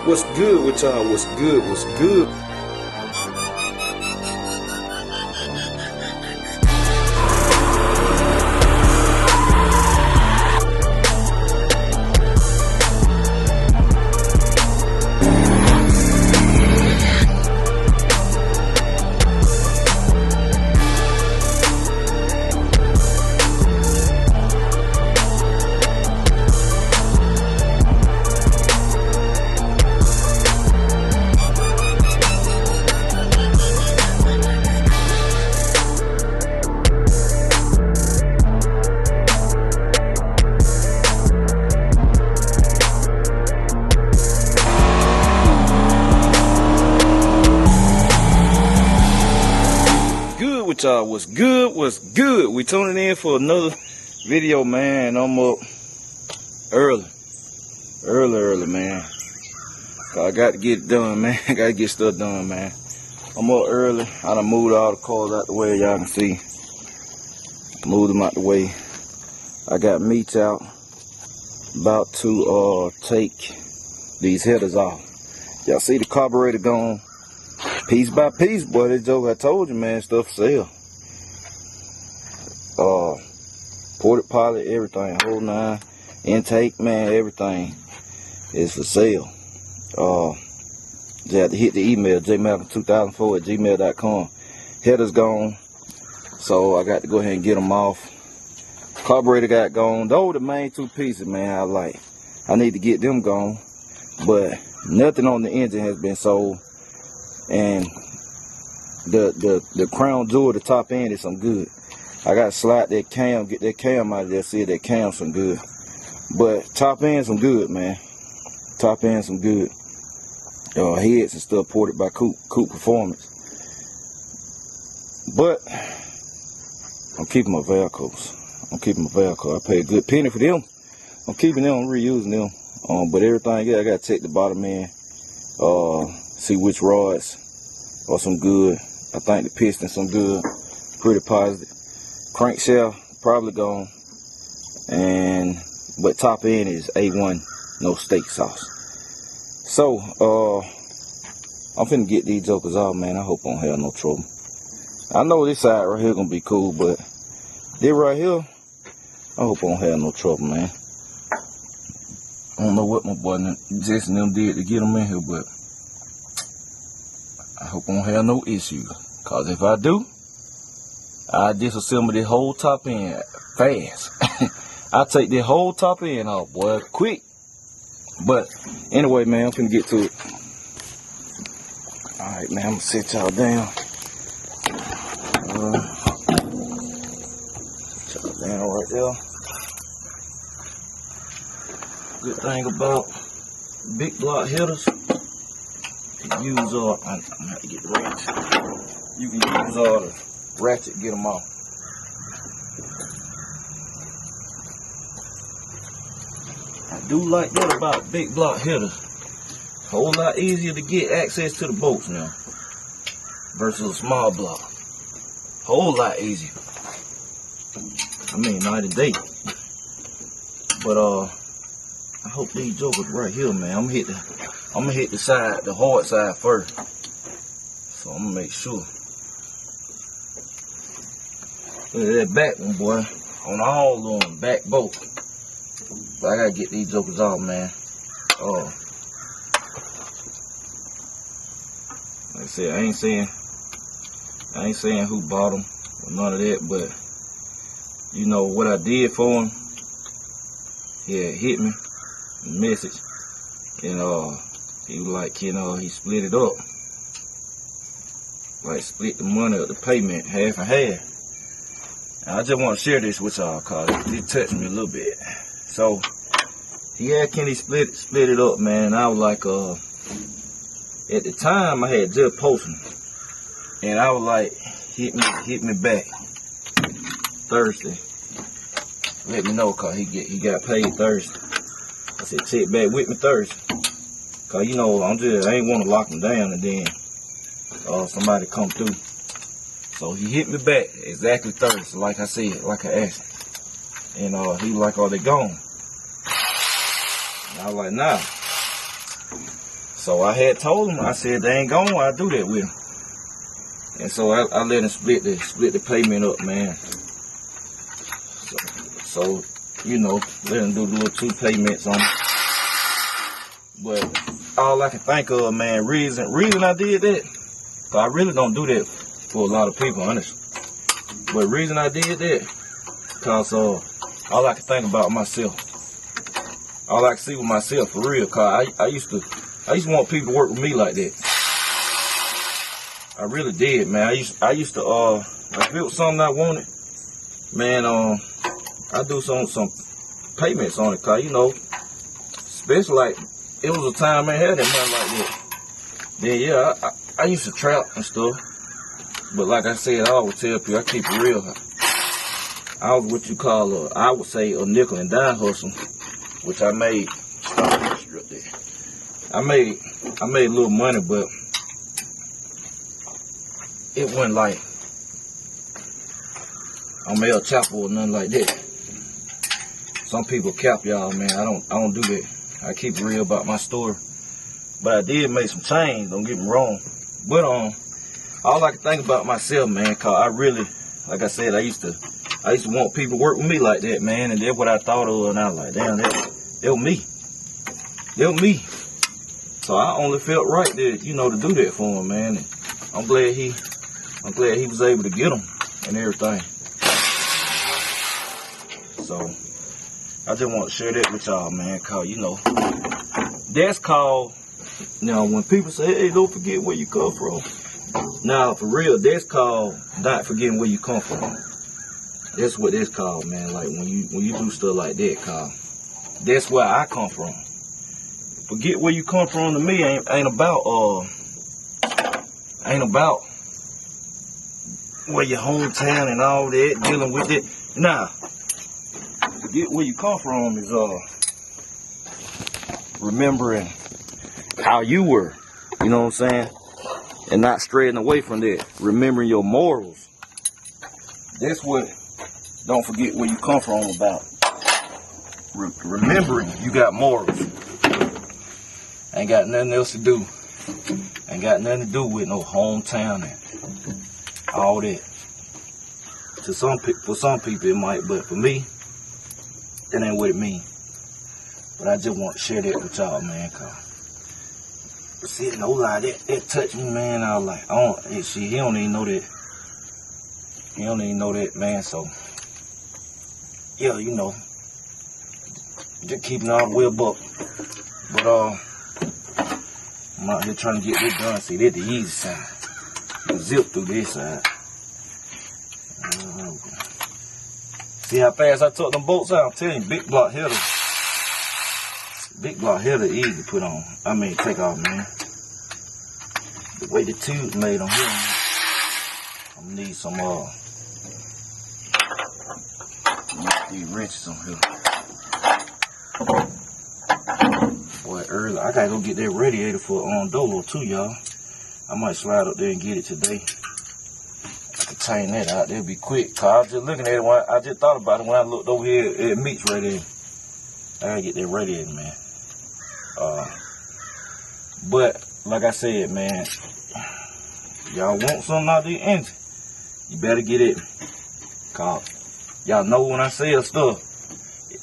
What's good with y'all? What's good? What's good? Y'all, what's good? What's good? We tuning in for another video, man. I'm up early, man. I got to get it done, man. I got to get stuff done, man. I'm up early. I done moved all the cars out the way, y'all can see. Moved them out the way. I got Meech out, about to take these headers off. Y'all see the carburetor gone. Piece by piece, boy, this joke I told you, man, stuff for sale. Ported pilot, everything, whole nine, intake, man, everything is for sale. Just have to hit the email, JMalcom2004@gmail.com. Header's gone, so I got to go ahead and get them off. Carburetor got gone. Those are the main two pieces, man, I need to get them gone, but nothing on the engine has been sold. And the crown jewel, the top end is some good. I gotta slide that cam, get that cam out of there, see if that cam's some good. But top end some good, man. Top end some good. Heads and stuff ported by Coupe Performance. But I'm keeping my Velcros. I pay a good penny for them. I'm keeping them, I'm reusing them. But everything, yeah, I gotta take the bottom end. See which rods are some good. I think the piston's some good, pretty positive. Crankshaft probably gone, but top end is A1, no steak sauce. So I'm finna get these jokers off, man. I hope I don't have no trouble. I know this side right here gonna be cool, but this right here, I hope I don't have no trouble, man. I don't know what my boy Jess and them did to get them in here, but I hope I don't have no issues, cause if I do, I disassemble this whole top end fast. I take this whole top end off, boy, quick. But anyway, man, I'm finna get to it. All right, man, I'm gonna sit y'all down. Sit y'all down right there. Good thing about big block headers. Use I'm gonna have to get the ratchet. You can use the ratchet, get them off. I do like that about big block headers. Whole lot easier to get access to the bolts now versus a small block. Whole lot easier. I mean, night and day. But I hope these jokers right here, man. I'm gonna hit the side, the hard side first. So I'm gonna make sure. Look at that back one, boy. On all of them, back both. But I gotta get these jokers off, man. Like I said, I ain't saying who bought them or none of that, but you know what I did for him. He had hit me, a message, and he was like, you know, he split it up. Like split the money of the payment half and half. And I just want to share this with y'all cause it touched me a little bit. So he had Kenny split it up, man. And I was like, at the time I had just posted, and I was like, hit me back Thursday. Let me know cause he got paid Thursday. I said, check back with me Thursday. Cause you know, I ain't want to lock him down and then somebody come through. So he hit me back exactly Thursday, like I said, like I asked him. And he was like, oh, they gone. And I was like, nah. So I had told him, I said, they ain't gone, I do that with him. And so I let him split the payment up, man. So you know, let him do the little 2 payments on it. But all I can think of, man, reason I did that, 'cause I really don't do that for a lot of people, honestly. But reason I did that, 'cause all I can think about myself. All I can see with myself, for real, 'cause I used to want people to work with me like that. I really did, man. I used to if it was something I wanted, man, I do some payments on it, 'cause you know, especially like it was a time I had that money like that. Then yeah, I used to trap and stuff. But like I said, I always tell people, I keep it real. I was what you call I would say a nickel and dime hustle, which I made. I made a little money, but it wasn't like on El Chapo or nothing like that. Some people cap y'all, man. I don't do that. I keep it real about my story. But I did make some change, don't get me wrong. But all I can think about myself, man, 'cause I really, like I said, I used to want people to work with me like that, man, and that's what I thought of, and I was like, damn, that was me. That was me. So I only felt right to, you know, to do that for him, man. And I'm glad he was able to get them and everything. So I just want to share that with y'all, man, 'cause you know, that's called, you know, when people say, hey, don't forget where you come from. Now, for real, that's called not forgetting where you come from. That's what that's called, man. Like when you do stuff like that, 'cause that's where I come from. Forget where you come from to me ain't about where your hometown and all that, dealing with it. Nah. Forget where you come from is remembering how you were, you know what I'm saying? And not straying away from that. Remembering your morals. That's what don't forget where you come from about. Remembering you got morals. Ain't got nothing else to do. Ain't got nothing to do with no hometown and all that. For some people it might, but for me, that ain't what it means. But I just want to share that with y'all, man, 'cause see, no lie, that touched me, man. I was like, he don't even know that. He don't even know that, man. So, yeah, you know, just keeping all the way up. But I'm out here trying to get this done. See, that's the easy side. You zip through this side. See how fast I took them bolts out? I'm telling you, big block header. Big block header easy to put on. I mean, take off, man. The way the tube's made on here, I'm gonna need some these wrenches on here. Boy, early. I gotta go get that radiator for Dolo too, y'all. I might slide up there and get it today. I can tighten that out. That'll be quick. 'Cause I was just looking at it I just thought about it when I looked over here at Meech right there. I gotta get that radiator, man. But like I said, man, y'all want something out of the engine, you better get it. 'Cause y'all know when I sell stuff,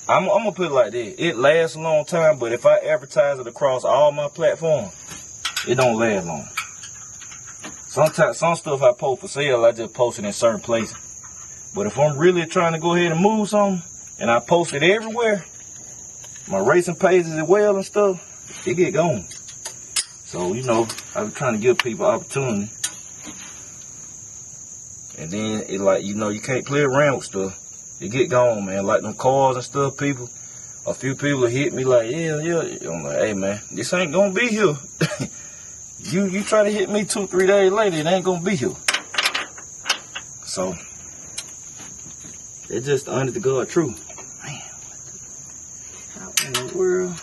I'm gonna put it like this. It lasts a long time, but if I advertise it across all my platforms, it don't last long. Sometimes some stuff I post for sale, I just post it in certain places. But if I'm really trying to go ahead and move something, and I post it everywhere, my racing pages as well and stuff, it get going. So, you know, I'm trying to give people opportunity. And then it like, you know, you can't play around with stuff. It get gone, man. Like them cars and stuff, people. A few people hit me like, yeah. I'm like, hey, man, this ain't gonna be here. You try to hit me 2-3 days later, it ain't gonna be here. So, it's just the honest to God truth. Man, how in the world?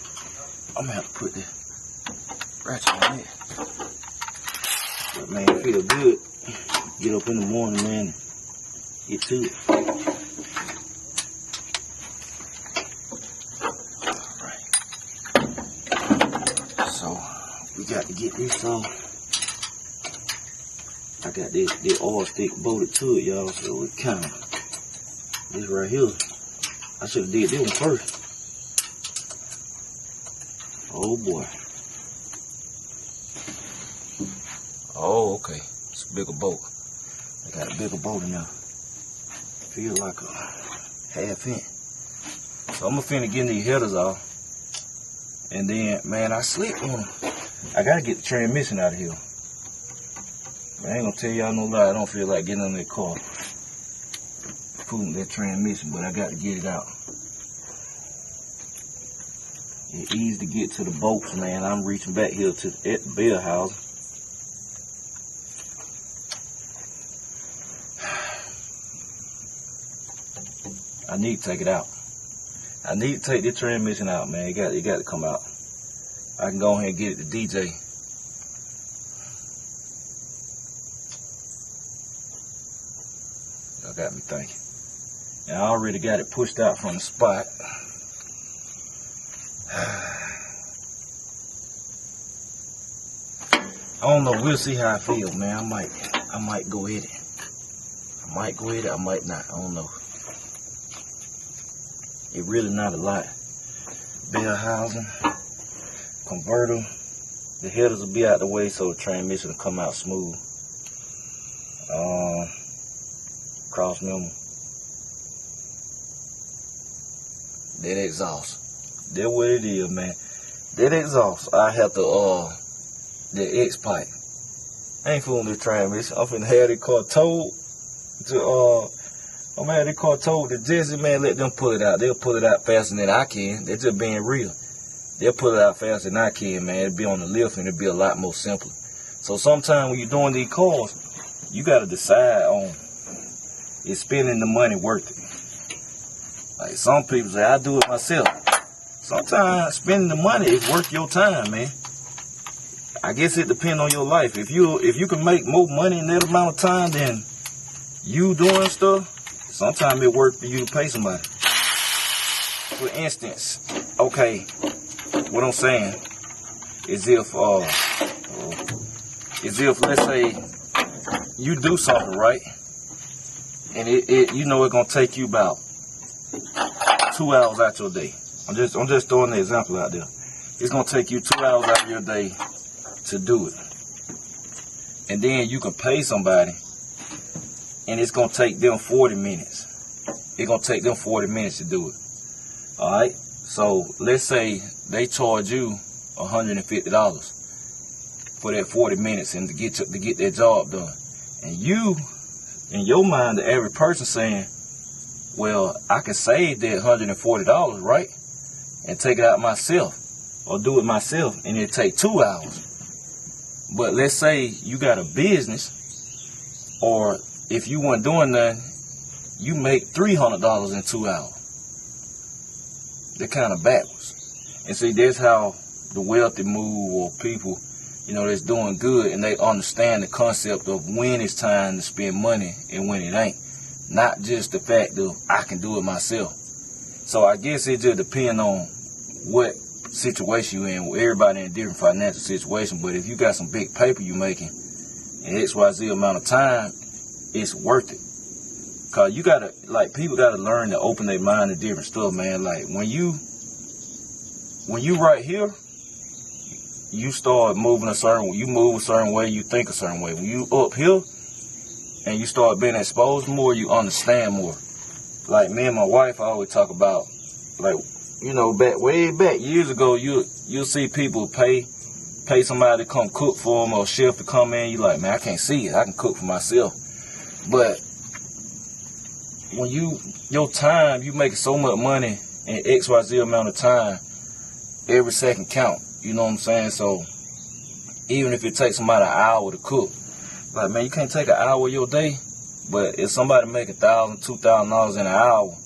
I'm gonna have to put the ratchet on it. But man, it feel good. Get up in the morning, man, and get to it. Alright. So, We got to get this off. I got this oil stick bolted to it, y'all, so it kind of, this right here, I should have did this one first. Oh boy. Oh, okay. It's a bigger bolt. I got a bigger bolt in there. Feel like a half inch. So I'm finna get these headers off. And then, man, I slipped on them. I gotta get the transmission out of here. I ain't gonna tell y'all no lie, I don't feel like getting on that car, pulling that transmission, but I got to get it out. It's easy to get to the bolts, man. I'm reaching back here to at the bell house. I need to take it out. I need to take this transmission out, man. It got to come out. I can go ahead and get it to DJ. Y'all got me thinking. And I already got it pushed out from the spot. I don't know. We'll see how I feel, man. I might go at it. I might go at it. I might not. I don't know. It really not a lot. Bell housing, converter. The headers will be out the way so the transmission will come out smooth. Cross member. That exhaust. That's what it is, man. That exhaust. I have to the X pipe. I ain't fooling this transmission. I'm finna have this car towed to I'm gonna have this car towed to Jesse, man. Let them pull it out. They'll pull it out faster than I can. They're just being real. They'll pull it out faster than I can, man. It'll be on the lift and it'll be a lot more simpler. So sometimes when you're doing these cars, you gotta decide on, is spending the money worth it? Like some people say, I do it myself. Sometimes spending the money is worth your time, man. I guess it depends on your life. If you can make more money in that amount of time than you doing stuff, sometimes it works for you to pay somebody. For instance, okay, what I'm saying is if let's say you do something right, and it you know it's gonna take you about 2 hours out your day. I'm just throwing the example out there. It's gonna take you 2 hours out of your day to do it, and then you can pay somebody, and it's gonna take them 40 minutes. It's gonna take them 40 minutes to do it. All right. So let's say they charge you $150 for that 40 minutes and to get that job done, and you, in your mind, the average person saying, well, I can save that $140, right, and take it out myself or do it myself, and it take 2 hours. But let's say you got a business, or if you weren't doing nothing, you make $300 in 2 hours. They're kind of backwards. And see, that's how the wealthy move, or people, you know, that's doing good, and they understand the concept of when it's time to spend money and when it ain't. Not just the fact of I can do it myself. So I guess it just depends on what situation you're in. Everybody in a different financial situation, but if you got some big paper you making in XYZ amount of time, it's worth it. Cause you gotta, like, people gotta learn to open their mind to different stuff, man. Like when you right here, you start moving a certain way, you move a certain way, you think a certain way. When you up here and you start being exposed more, you understand more. Like me and my wife, I always talk about, like, you know, way back years ago, you'll see people pay somebody to come cook for them, or chef to come in. You like, man, I can't see it. I can cook for myself. But when your time, you make so much money in XYZ amount of time, every second count. You know what I'm saying? So even if it takes somebody an hour to cook, like, man, you can't take an hour of your day. But if somebody make $1,000, $2,000 in an hour,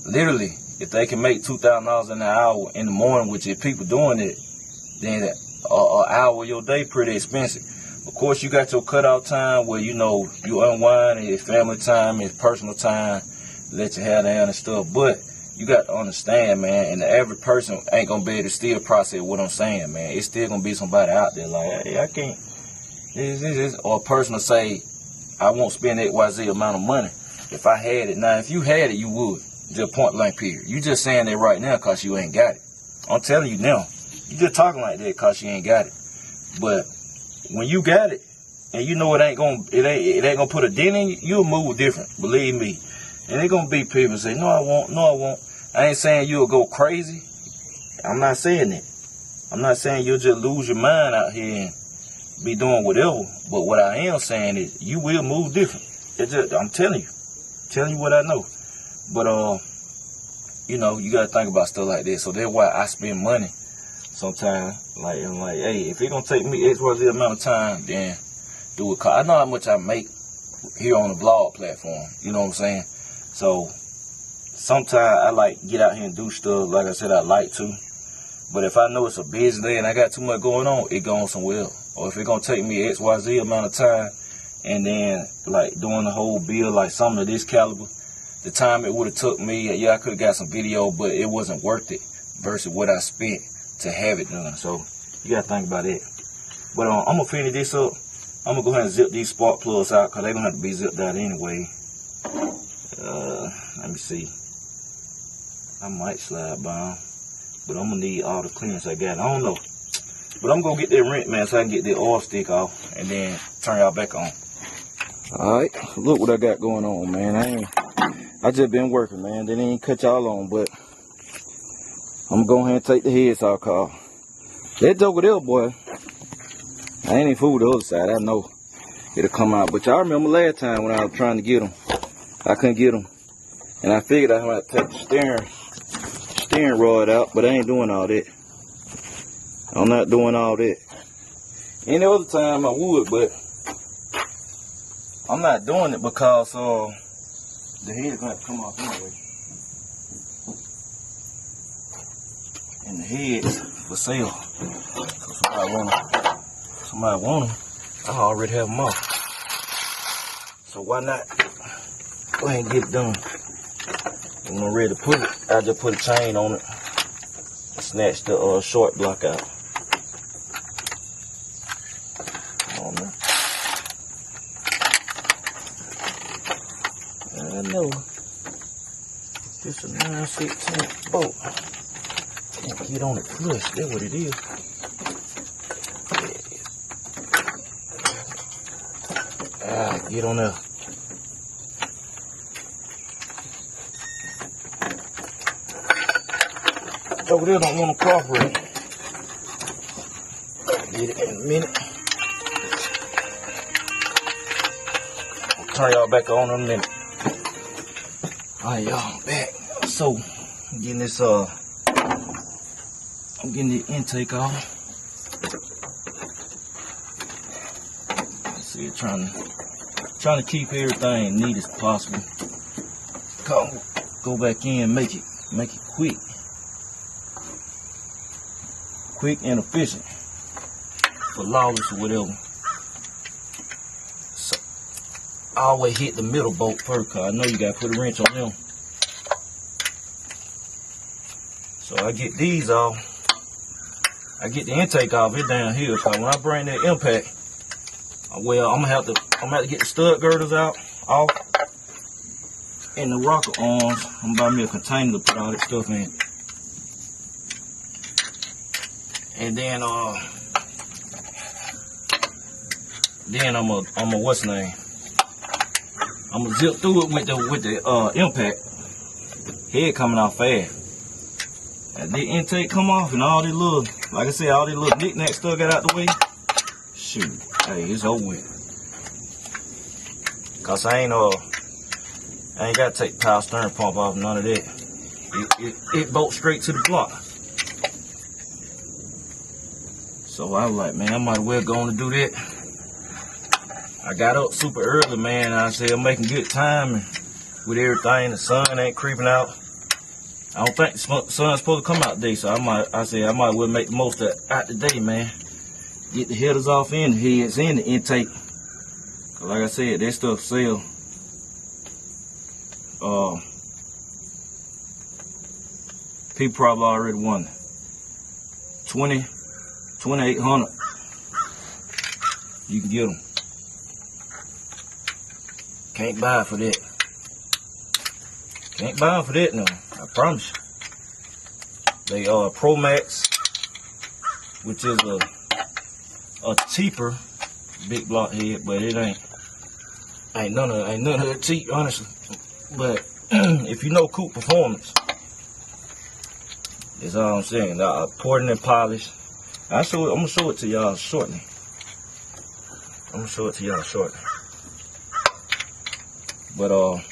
literally, if they can make $2,000 in an hour in the morning, which if people doing it, then an hour of your day pretty expensive. Of course, you got your cutout time where, you know, you unwind, and it's family time, it's personal time, let your hair down and stuff. But you got to understand, man, and the average person ain't gonna be able to still process what I'm saying, man. It's still gonna be somebody out there like, hey, I can't. Or a person will say, I won't spend XYZ amount of money if I had it. Now, if you had it, you would. Just point blank period. You just saying that right now because you ain't got it. I'm telling you now, you just talking like that because you ain't got it. But when you got it, and you know it ain't gonna put a dent in you, you'll move different. Believe me. And they gonna be people say, no, I won't. No, I won't. I ain't saying you'll go crazy. I'm not saying that. I'm not saying you'll just lose your mind out here and be doing whatever. But what I am saying is you will move different. I'm telling you what I know. But you know, you gotta think about stuff like that. So that's why I spend money sometimes. Like, I'm like, hey, if it's gonna take me XYZ amount of time, then do it. Cause I know how much I make here on the blog platform. You know what I'm saying? So sometimes I like get out here and do stuff. Like I said, I like to. But if I know it's a busy day and I got too much going on, it goes somewhere else. Or if it's gonna take me XYZ amount of time, and then like doing the whole bill, like something of this caliber, the time it would have took me, yeah, I could have got some video, but it wasn't worth it versus what I spent to have it done. So you gotta think about it. But I'm gonna finish this up. I'm gonna go ahead and zip these spark plugs out because they're gonna have to be zipped out anyway. Let me see. I might slide by them, but I'm gonna need all the clearance I got. I don't know. But I'm gonna get that wrench, man, so I can get the oil stick off and then turn y'all back on. Alright, look what I got going on, man. I just been working, man. They didn't cut y'all on, but I'm gonna go ahead and take the heads off, cause that joker there, boy, I ain't even fooled the other side. I know it'll come out. But y'all remember last time when I was trying to get them, I couldn't get them. And I figured I had to take the steering rod out, but I ain't doing all that. I'm not doing all that. Any other time I would, but I'm not doing it because the head's gonna have to come off anyway. And the heads for sale. So somebody want them. I already have them off. So why not go ahead and get it done? When I'm ready to put it, I just put a chain on it and snatch the short block out. Come on, man. I know this is a 9/16 bolt. Can't get on it flush. That's what it is. Get on there. Over there don't want to cooperate. Get it in a minute. I'll turn y'all back on in a minute. Alright, y'all, I'm back. So I'm getting this I'm getting the intake off. Let's see, trying to keep everything neat as possible. Go back in, make it quick. Quick and efficient for lawless or whatever. So I always hit the middle bolt first, cause I know you gotta put a wrench on them. So I get these off. I get the intake off it down here, cause when I bring that impact, well, I'm gonna have to get the stud girders out off and the rocker arms. I'm gonna buy me a container to put all that stuff in. And then I'm a what's the name? I'm gonna zip through it with the impact. Head coming off fast. And the intake come off and all these little, like I said, all these little knick-knack stuff got out the way. Shoot, hey, it's over with. Cause I ain't gotta take the power steering pump off, none of that. It bolts straight to the block. So I was like, man, I might as well go on and do that. I got up super early, man. I said I'm making good time with everything. The sun ain't creeping out. I don't think the sun's supposed to come out today, so I said I might as well make the most out the day, man. Get the headers off in the heads and the intake. Cause like I said, that stuff sell. People probably already won 2,800. You can get them. Can't buy for that. Can't buy them for that now. I promise you. They are Pro Max, which is a cheaper big block head, but it ain't none of it cheap, honestly. But if you know coupe performance, that's all I'm saying. Porting and polish. I'm gonna show it to y'all shortly. But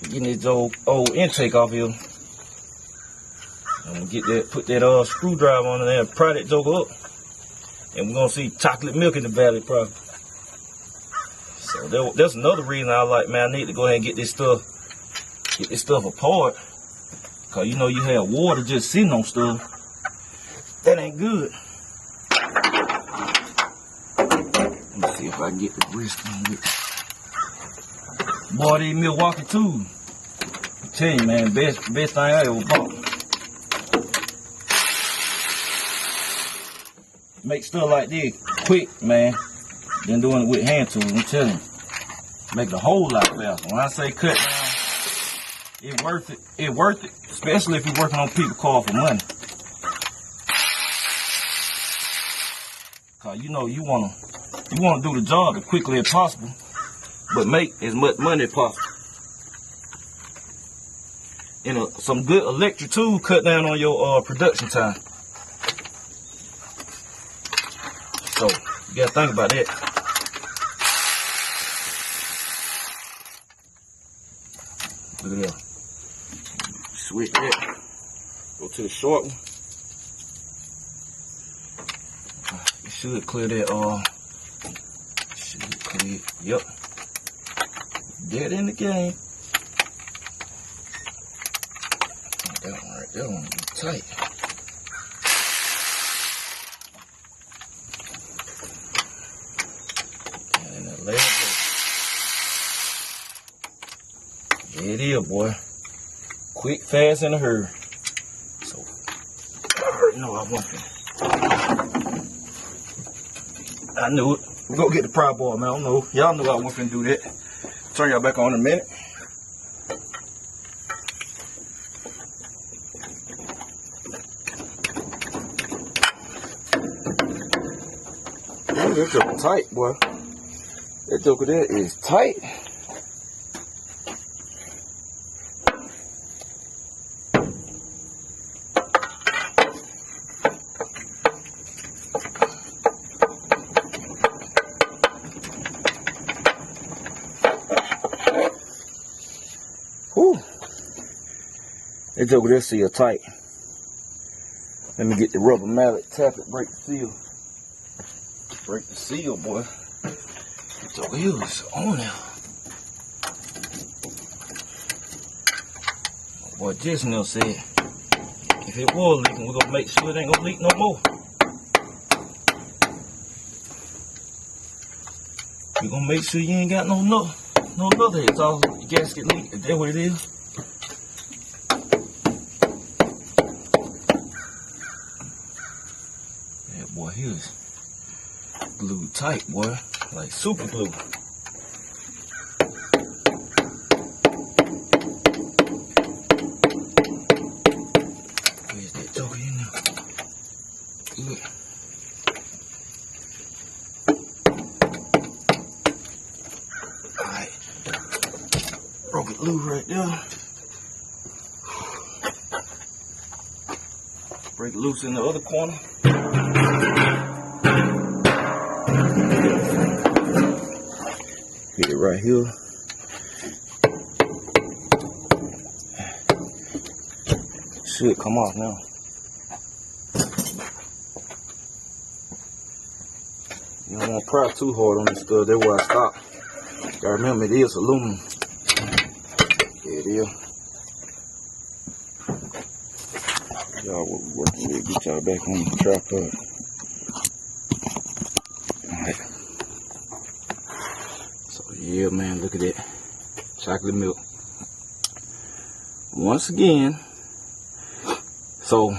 getting this old intake off here. I'm gonna get that, put that screwdriver on there and pry that joker up. And we're gonna see chocolate milk in the valley probably. So that's another reason I like, man, I need to go ahead and get this stuff apart. Cause you know you have water just sitting on stuff. That ain't good. Let me see if I can get the wrist on it. Boy, these Milwaukee tools. I tell you, man, best thing I ever bought. Make stuff like this quick, man. Than doing it with hand tools, I'm telling you. Make it a whole lot faster. When I say cut down, it's worth it. It's worth it, especially if you're working on people's car for money. Cause you know you wanna do the job as quickly as possible, but make as much money as possible. And some good electric tools cut down on your production time. So you gotta think about that. Look at that. Switch that. Go to the short one. You should clear that. Should clear. Yep. Dead in the game. That one right there one be tight. There it is, boy. Quick, fast, in a hurry. So, I already know I want it. I knew it. We'll go get the pry bar, man. I don't know. Y'all knew I wasn't finna do that. Turn y'all back on in a minute. Ooh, that joker tight, boy. That joker there is tight. Whew. That joker there seal tight. Let me get the rubber mallet, tap it, break the seal. Break the seal, boy. That joker here is on there. My boy Jessnell said, if it was leaking, we're gonna make sure it ain't gonna leak no more. We're gonna make sure you ain't got no leather. It's all gasket leak. Is that what it is? Yeah, boy, here's glued tight, boy. Like super glue. Where's that joker in there? Good. Alright. Broke it loose right there. Break it loose in the other corner. Get it right here. Should come off now. You don't want to pry too hard on this stuff. That's where I stop. Gotta remember it is aluminum. There it is. Y'all what we working with. Get y'all back on the tripod. Alright. So yeah, man, look at that. Chocolate milk. once again, so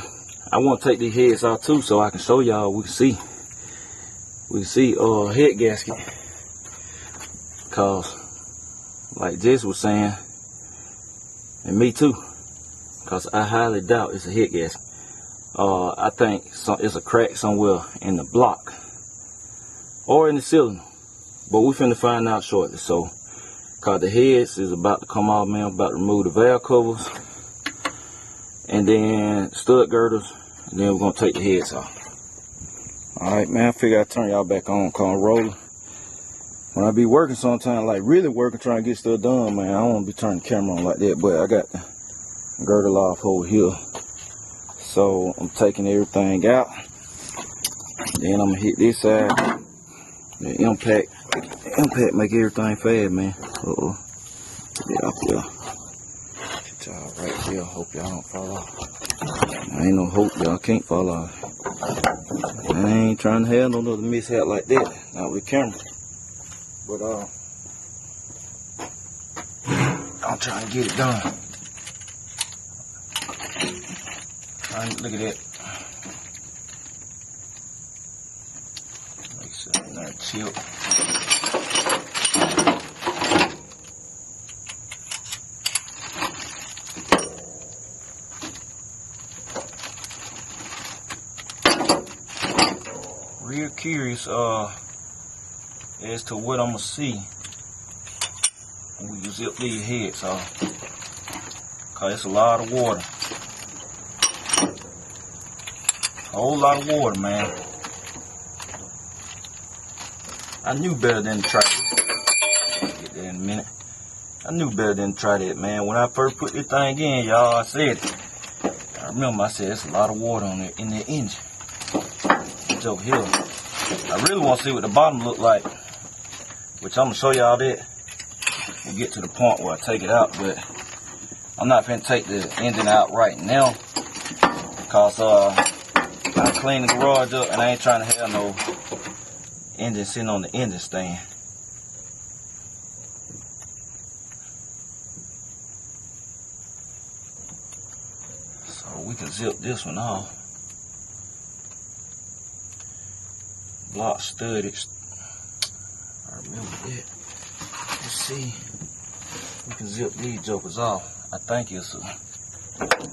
I want to take these heads out too, so I can show y'all. We can see head gasket, cause like Jess was saying, and me too, cause I highly doubt it's a head gasket. I think it's a crack somewhere in the block or in the cylinder, but we finna find out shortly. So, cause the heads is about to come off, man. I'm about to remove the valve covers and then stud girders, and then we're gonna take the heads off. All right, man. I figure I'd turn y'all back on, call rolling. When I be working sometimes, like really working, trying to get stuff done, man, I don't want to be turning the camera on like that, but I got the girdle off over here. So I'm taking everything out. Then I'm gonna hit this side. The impact make everything fast, man. Get off there. Get y'all right here. Hope y'all don't fall off. I ain't no hope y'all can't fall off. I ain't trying to have no other mishap like that. Not with the camera. But I'm trying to get it done. Look at that. Make sure it's not chilled. Real curious as to what I'm gonna see when we zip these heads off. Cause it's a lot of water. Whole lot of water, man. I knew better than to try this. I'll get that in a minute. I knew better than to try that, man. When I first put this thing in, y'all, I said it. I remember I said it's a lot of water on it in the engine. It's over here. I really want to see what the bottom look like, which I'm gonna show y'all that. We'll get to the point where I take it out, but I'm not gonna take the engine out right now because I clean the garage up and I ain't trying to have no engine sitting on the engine stand. So we can zip this one off. Block studded. I remember that. Let's see. We can zip these jokers off. I think it's a, let's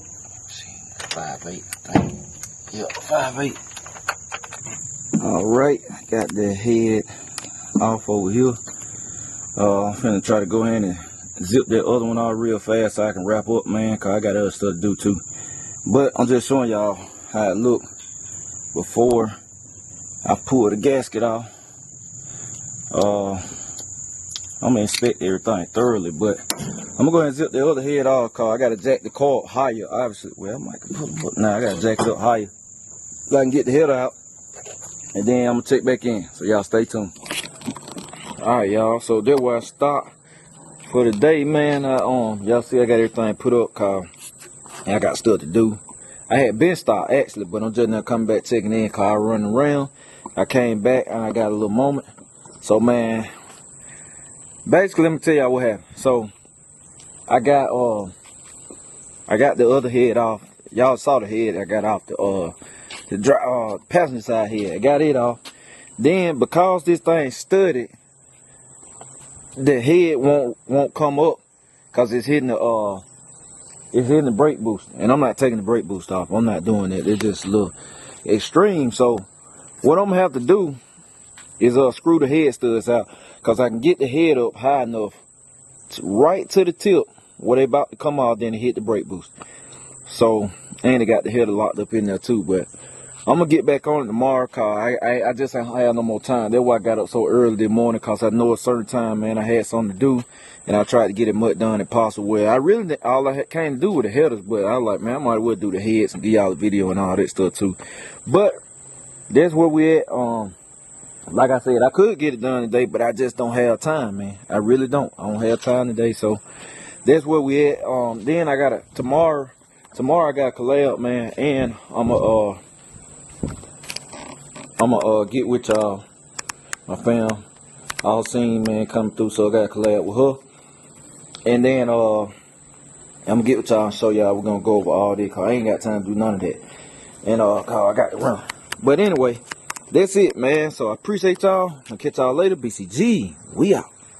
see, 5/8, I think. Yep, 5/8. Alright, I got the head off over here. I'm finna try to go ahead and zip that other one off real fast so I can wrap up, man, cause I got other stuff to do too. But I'm just showing y'all how it looked before I pull the gasket off. I'm gonna inspect everything thoroughly, but I'm gonna go ahead and zip the other head off cause I gotta jack the car up higher, obviously. Well, I might pull them up now. I gotta jack it up higher so I can get the head out, and then I'm gonna check back in. So y'all stay tuned. All right, y'all. So that's where I stopped for the day, man. Y'all see I got everything put up cause I got stuff to do. I had been stopped actually, but I'm just now coming back checking in cause I was running around. I came back and I got a little moment. So man, basically let me tell y'all what happened. So I got the other head off. Y'all saw the head I got off the passenger side head. I got it off. Then because this thing studded, the head won't come up because it's hitting the brake booster, and I'm not taking the brake booster off. I'm not doing that. It's just a little extreme. So what I'm gonna have to do is screw the head studs out, cause I can get the head up high enough right to the tip where they about to come off, then it hit the brake booster. So, and they got the header locked up in there too. But I'm gonna get back on it tomorrow, cause I just don't have no more time. That's why I got up so early this morning, cause I know a certain time, man, I had something to do, and I tried to get it much done as possible. Well, I really all I came to do with the headers, but I was like, man, I might as well do the heads and give y'all the video and all that stuff too. But that's where we at. Like I said, I could get it done today, but I just don't have time, man. I really don't. I don't have time today, so that's where we at. Then I gotta tomorrow I gotta collab, man, and I'm get with y'all, my fam. All seen, man, coming through, so I gotta collab with her. And then I'm gonna get with y'all and show y'all. We're gonna go over all this, cause I ain't got time to do none of that. And cause I got to run. But anyway, that's it, man. So I appreciate y'all. I'll catch y'all later. BCG, we out.